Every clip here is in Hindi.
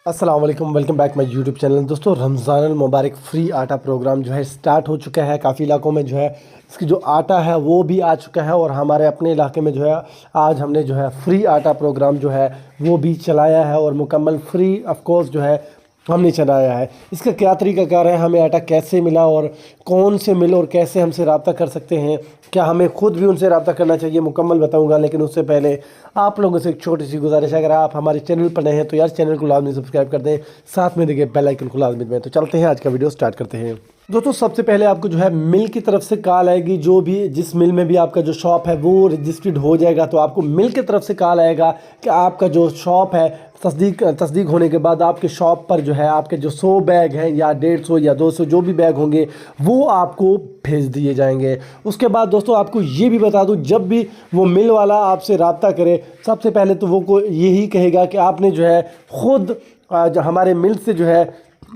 अस्सलाम वालेकुम, welcome back my YouTube channel. दोस्तों, रमज़ान मुबारक फ्री आटा प्रोग्राम जो है स्टार्ट हो चुका है। काफ़ी इलाकों में जो है इसकी जो आटा है वो भी आ चुका है और हमारे अपने इलाके में जो है आज हमने जो है फ्री आटा प्रोग्राम जो है वो भी चलाया है और मुकम्मल फ्री ऑफ कोर्स जो है हमने चलाया है। इसका क्या तरीक़ाकार है, हमें आटा कैसे मिला और कौन से मिल और कैसे हमसे रब्ता कर सकते हैं, क्या हमें ख़ुद भी उनसे रब्ता करना चाहिए, मुकम्मल बताऊंगा। लेकिन उससे पहले आप लोगों से एक छोटी सी गुजारिश है, अगर आप हमारे चैनल पर नए हैं तो यार चैनल को लाजमी सब्सक्राइब कर दें, साथ में देखिए बेल आइकन को लाजमी दबाएं। तो चलते हैं, आज का वीडियो स्टार्ट करते हैं। दोस्तों, सबसे पहले आपको जो है मिल की तरफ से कॉल आएगी। जो भी जिस मिल में भी आपका जो शॉप है वो रजिस्टर्ड हो जाएगा तो आपको मिल की तरफ से कॉल आएगा कि आपका जो शॉप है तस्दीक होने के बाद आपके शॉप पर जो है आपके जो 100 बैग हैं या 150 या 200 जो भी बैग होंगे वो आपको भेज दिए जाएंगे। उसके बाद दोस्तों आपको ये भी बता दूं, जब भी वो मिल वाला आपसे रब्ता करे सबसे पहले तो वो को यही कहेगा कि आपने जो है ख़ुद जो हमारे मिल से जो है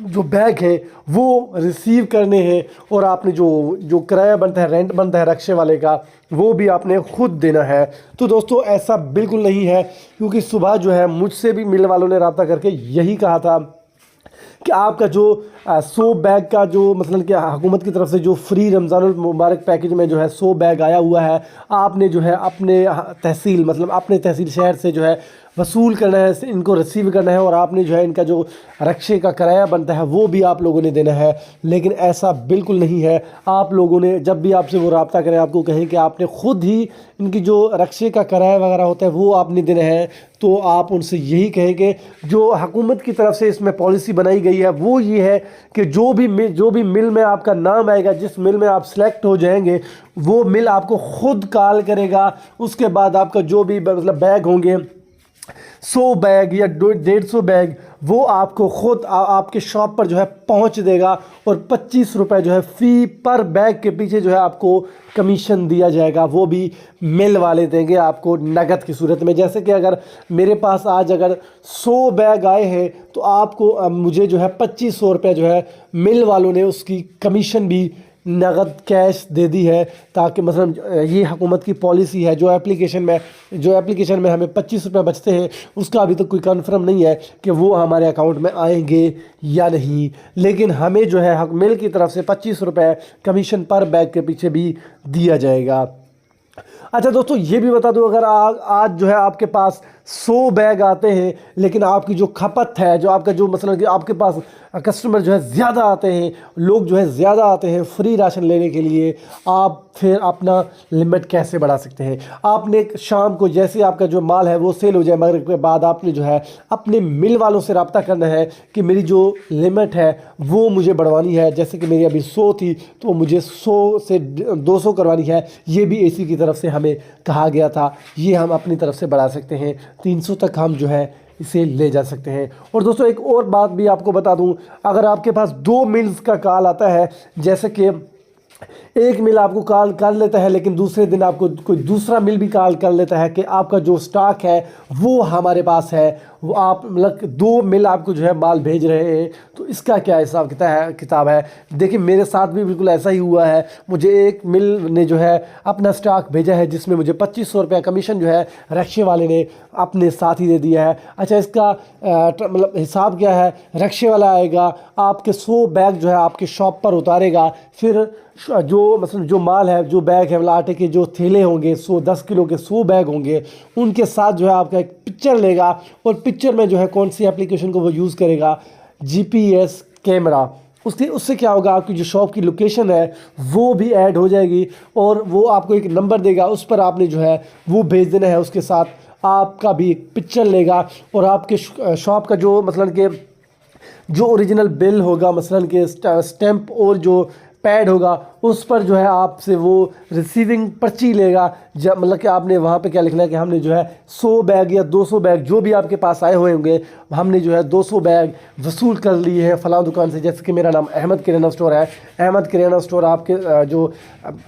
जो बैग है वो रिसीव करने हैं और आपने जो किराया बनता है, रेंट बनता है रक्शे वाले का, वो भी आपने ख़ुद देना है। तो दोस्तों ऐसा बिल्कुल नहीं है, क्योंकि सुबह जो है मुझसे भी मिल वालों ने रब्ता करके यही कहा था कि आपका जो 100 बैग का जो मतलब कि हुकूमत की तरफ से जो फ्री रमज़ान मुबारक पैकेज में जो है 100 बैग आया हुआ है, आपने जो है अपने तहसील मतलब अपने तहसील शहर से जो है वसूल करना है, इनको रिसीव करना है और आपने जो है इनका जो रक्शे का किराया बनता है वो भी आप लोगों ने देना है। लेकिन ऐसा बिल्कुल नहीं है। आप लोगों ने जब भी आपसे वो रब्ता करें आपको कहें कि आपने ख़ुद ही इनकी जो रक्शे का किराया वगैरह होता है वो आपने देना है, तो आप उनसे यही कहें कि जो हुकूमत की तरफ से इसमें पॉलिसी बनाई गई है वो ये है कि जो भी मिल में आपका नाम आएगा, जिस मिल में आप सेलेक्ट हो जाएंगे वो मिल आपको ख़ुद कॉल करेगा। उसके बाद आपका जो भी मतलब बैग होंगे 100 बैग या 150 बैग वो आपको ख़ुद आपके शॉप पर जो है पहुंच देगा और 25 रुपये जो है फ़ी पर बैग के पीछे जो है आपको कमीशन दिया जाएगा, वो भी मिल वाले देंगे आपको नगद की सूरत में। जैसे कि अगर मेरे पास आज अगर 100 बैग आए हैं तो आपको मुझे जो है 2500 रुपये जो है मिल वालों ने उसकी कमीशन भी नगद कैश दे दी है, ताकि मतलब ये हुकूमत की पॉलिसी है। जो एप्लीकेशन में हमें 25 रुपये बचते हैं उसका अभी तक कोई कंफर्म नहीं है कि वो हमारे अकाउंट में आएंगे या नहीं, लेकिन हमें जो है मिल की तरफ से 25 रुपये कमीशन पर बैग के पीछे भी दिया जाएगा। अच्छा दोस्तों, ये भी बता दूं, अगर आज जो है आपके पास 100 बैग आते हैं लेकिन आपकी जो खपत है, जो आपका जो मतलब कि आपके पास कस्टमर जो है ज़्यादा आते हैं, लोग जो है ज़्यादा आते हैं फ्री राशन लेने के लिए, आप फिर अपना लिमिट कैसे बढ़ा सकते हैं। आपने शाम को जैसे आपका जो माल है वो सेल हो जाए मगरिब के बाद आपने जो है अपने मिल वालों से रब्ता करना है कि मेरी जो लिमिट है वो मुझे बढ़वानी है। जैसे कि मेरी अभी 100 थी तो मुझे 100 से 200 करवानी है, ये भी एसी की तरफ से हमें कहा गया था। ये हम अपनी तरफ से बढ़ा सकते हैं, 300 तक हम जो है इसे ले जा सकते हैं। और दोस्तों एक और बात भी आपको बता दूं, अगर आपके पास 2 मिल्स का कॉल आता है, जैसे कि एक मिल आपको कॉल कर लेता है लेकिन दूसरे दिन आपको कोई दूसरा मिल भी कॉल कर लेता है कि आपका जो स्टॉक है वो हमारे पास है, वो आप मतलब 2 मिल आपको जो है माल भेज रहे हैं, तो इसका क्या हिसाब किताब है। देखिए मेरे साथ भी बिल्कुल ऐसा ही हुआ है। मुझे एक मिल ने जो है अपना स्टॉक भेजा है जिसमें मुझे 2500 रुपये कमीशन जो है रक्शे वाले ने अपने साथ ही दे दिया है। अच्छा, इसका मतलब हिसाब क्या है, रक्शे वाला आएगा आपके 100 बैग जो है आपके शॉप पर उतारेगा, फिर जो मतलब जो माल है, जो बैग है, मतलब आटे के जो थैले होंगे 10 किलो के 100 बैग होंगे, उनके साथ जो है आपका एक पिक्चर लेगा और पिक्चर में जो है कौन सी एप्लीकेशन को वो यूज़ करेगा, GPS कैमरा। उससे क्या होगा, आपकी जो शॉप की लोकेशन है वो भी ऐड हो जाएगी और वो आपको एक नंबर देगा, उस पर आपने जो है वो भेज देना है। उसके साथ आपका भी एक पिक्चर लेगा और आपके शॉप का जो मतलब कि जो ओरिजिनल बिल होगा, मसलन के स्टैंप और जो पैड होगा, उस पर जो है आपसे वो रिसीविंग पर्ची लेगा। जब मतलब कि आपने वहाँ पे क्या लिखना है कि हमने जो है 100 बैग या 200 बैग जो भी आपके पास आए हुए होंगे, हमने जो है 200 बैग वसूल कर लिए हैं फ़लाँ दुकान से। जैसे कि मेरा नाम अहमद किराना स्टोर है, अहमद किराना स्टोर, आपके जो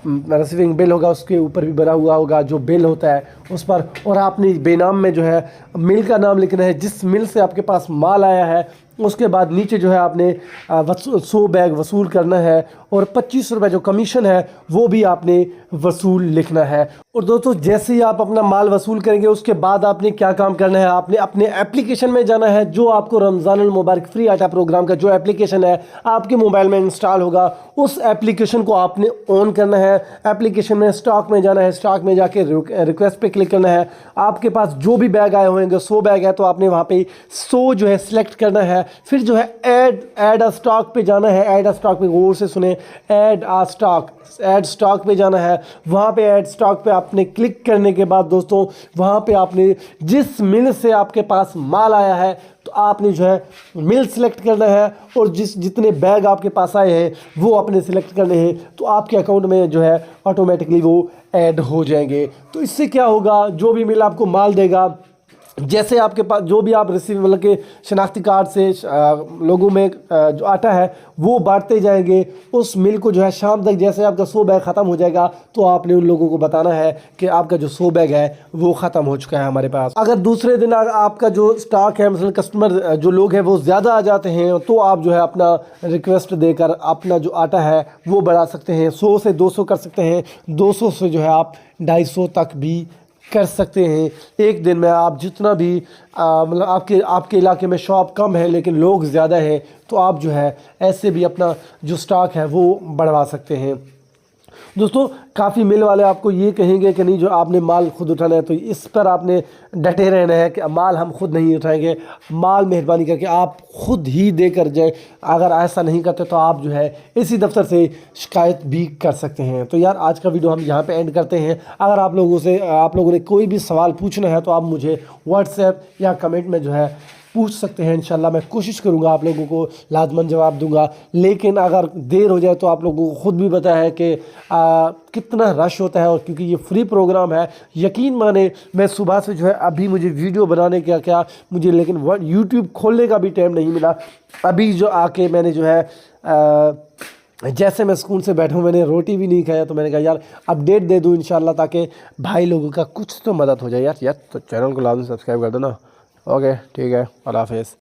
रिसीविंग बिल होगा उसके ऊपर भी बना हुआ होगा जो बिल होता है उस पर, और आपने बेनाम में जो है मिल का नाम लिखना है, जिस मिल से आपके पास माल आया है। उसके बाद नीचे जो है आपने 100 बैग वसूल करना है और 25 रुपये जो कमीशन है वो भी आपने वसूल लिखना है। और दोस्तों जैसे ही आप अपना माल वसूल करेंगे उसके बाद आपने क्या काम करना है, आपने अपने एप्लीकेशन में जाना है, जो आपको रमज़ान अल मुबारक फ्री आटा प्रोग्राम का जो एप्लीकेशन है आपके मोबाइल में इंस्टॉल होगा, उस एप्लीकेशन को आपने ऑन करना है। एप्लीकेशन में स्टॉक में जाना है, स्टॉक में जाके रिक्वेस्ट पे क्लिक करना है। आपके पास जो भी बैग आए होंगे 100 बैग है तो आपने वहाँ पे 100 जो है सिलेक्ट करना है। फिर जो है ऐड अ स्टॉक पे जाना है। ऐड अ स्टॉक पे गौर से सुने, ऐड स्टॉक पे जाना है। वहाँ पे ऐड स्टॉक पे आपने क्लिक करने के बाद दोस्तों वहाँ पे आपने जिस मिल से आपके पास माल आया है तो आपने जो है मिल सिलेक्ट करना है, और जितने बैग आपके पास आए हैं वो अपने सिलेक्ट करने हैं, तो आपके अकाउंट में जो है ऑटोमेटिकली वो ऐड हो जाएंगे। तो इससे क्या होगा, जो भी मिल आपको माल देगा, जैसे आपके पास जो भी आप रिसीव मतलब के शनाख्ती कार्ड से लोगों में जो आटा है वो बांटते जाएंगे। उस मिल को जो है शाम तक जैसे आपका 100 बैग ख़त्म हो जाएगा तो आपने उन लोगों को बताना है कि आपका जो 100 बैग है वो ख़त्म हो चुका है हमारे पास। अगर दूसरे दिन आपका जो स्टॉक है, मतलब कस्टमर जो लोग हैं वो ज़्यादा आ जाते हैं, तो आप जो है अपना रिक्वेस्ट देकर अपना जो आटा है वो बढ़ा सकते हैं। 100 से 200 कर सकते हैं, 200 से जो है आप 250 तक भी कर सकते हैं। एक दिन में आप जितना भी मतलब आपके इलाके में शॉप कम है लेकिन लोग ज़्यादा हैं तो आप जो है ऐसे भी अपना जो स्टॉक है वो बढ़वा सकते हैं। दोस्तों काफ़ी मिल वाले आपको ये कहेंगे कि नहीं जो आपने माल खुद उठाना है, तो इस पर आपने डटे रहना है कि माल हम खुद नहीं उठाएंगे, माल मेहरबानी करके आप खुद ही दे कर जाए। अगर ऐसा नहीं करते तो आप जो है इसी दफ्तर से शिकायत भी कर सकते हैं। तो यार आज का वीडियो हम यहाँ पे एंड करते हैं। अगर आप लोगों ने कोई भी सवाल पूछना है तो आप मुझे व्हाट्सएप या कमेंट में जो है पूछ सकते हैं। इंशाल्लाह मैं कोशिश करूंगा आप लोगों को लाजमन जवाब दूंगा। लेकिन अगर देर हो जाए तो आप लोगों को ख़ुद भी पता है कि कितना रश होता है, और क्योंकि ये फ्री प्रोग्राम है यकीन माने मैं सुबह से जो है अभी मुझे वीडियो बनाने का क्या मुझे लेकिन यूट्यूब खोलने का भी टाइम नहीं मिला। अभी जो आके मैंने जो है जैसे मैं स्कूल से बैठा हूँ, मैंने रोटी भी नहीं खाया, तो मैंने कहा यार अपडेट दे दूँ इंशाल्लाह ताकि भाई लोगों का कुछ तो मदद हो जाए। यार तो चैनल को लाजमी सब्सक्राइब कर दो ना। ओके ठीक है, अल्लाह हाफ़िज़।